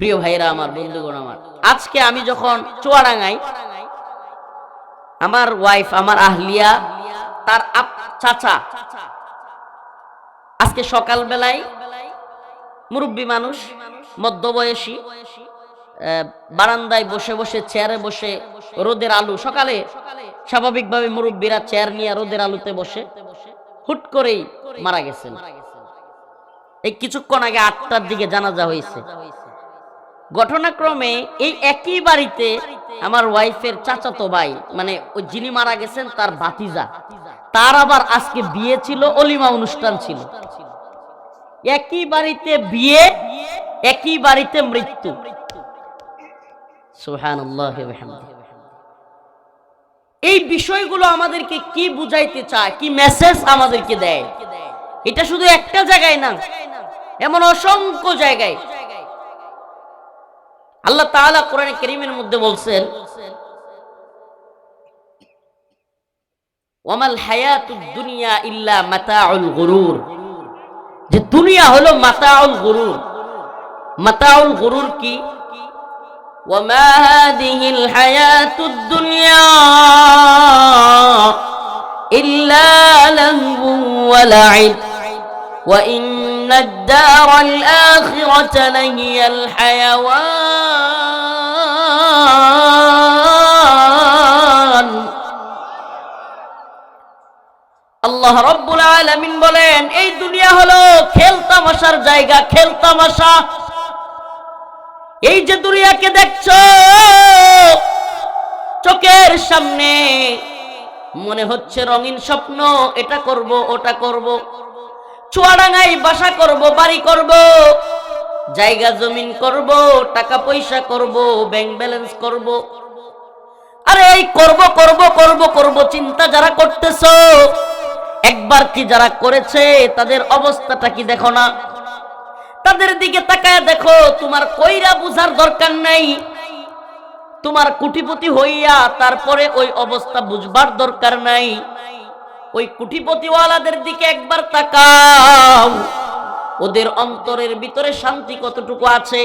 প্রিয় ভাইরা আমার, বন্ধুগণ আমার, আজকে আমি যখন চুয়াডাঙ্গায় আমার ওয়াইফ, আমার আহলিয়া, তার চাচা আজকে সকালবেলায়, মুরব্বী মানুষ, মধ্যবয়সী, বারান্দায় বসে বসে, চেয়ারে বসে, রোদের আলো, সকালে স্বাভাবিকভাবে মুরব্বীরা চেয়ার নিয়ে রোদের আলোতে বসে, হুট করেই মারা গেছেন। এই কিছুক্ষণ আগে 8টার দিকে জানাজা হয়েছে। ঘটনাক্রমে এই একই বাড়িতে আমার ওয়াইফের চাচাতো ভাই, মানে ওই যিনি মারা গেছেন তার ভাতিজা, তার আবার আজকে বিয়ে ছিল, অলিমা অনুষ্ঠান ছিল। একই বাড়িতে বিয়ে, একই বাড়িতে মৃত্যু। সুবহানাল্লাহি ওয়া বিহামদিহি। এই বিষয়গুলো আমাদেরকে কি বুঝাইতে চায়, কি মেসেজ আমাদেরকে দেয়? এটা শুধু একটা জায়গায় না, এমন অসংখ্য জায়গায়। আল্লাহ তাআলা কোরআনে কারীমের মধ্যে বলছেন, ওয়ামাল হায়াতুদ দুনিয়া ইল্লা মাতাউল গুরুর, যে দুনিয়া হলো মাতাউল গুরুর। মাতাউল গুরুর কি? ওয়ামা হাদিহিল হায়াতুদ দুনিয়া ইল্লা লাহু ওয়া লাইব ওয়া ইন্নাদ দারাল আখিরাতা লাহিয়াল হায়াওয়ান। আল্লাহ রাব্বুল আলামিন বলেন, এই দুনিয়া হলো খেল তামাশার জায়গা, খেল তামাশা। এই যে দুনিয়াকে দেখছো চোখের সামনে, মনে হচ্ছে রঙিন স্বপ্ন, এটা করব, ওটা করব, চুয়াডাঙ্গায় বাসা করব, বাড়ি করব, জায়গা জমিন করব, টাকা পয়সা করব, ব্যাংক ব্যালেন্স করব। আরে এই করব করব করব করব চিন্তা যারা করতেছো, একবার কি যারা করেছে তাদের অবস্থাটা কি দেখো না? তাদের দিকে তাকায় দেখো। তোমার কইরা বুঝার দরকার নাই, তোমার কোটিপতি হইয়া তারপরে ওই অবস্থা বুঝবার দরকার নাই। ওই কোটিপতিওয়ালাদের দিকে একবার তাকাও, ওদের অন্তরের ভিতরে শান্তি কতটুকু আছে,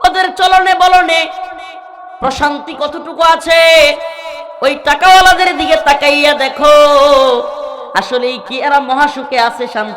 ওদের চলনে বলনে প্রশান্তি কতটুকু আছে। ওই টাকাওয়ালাদের দিকে তাকাইয়া দেখো, আসলেই কি এরা মহাসুখে আছে, শান্তি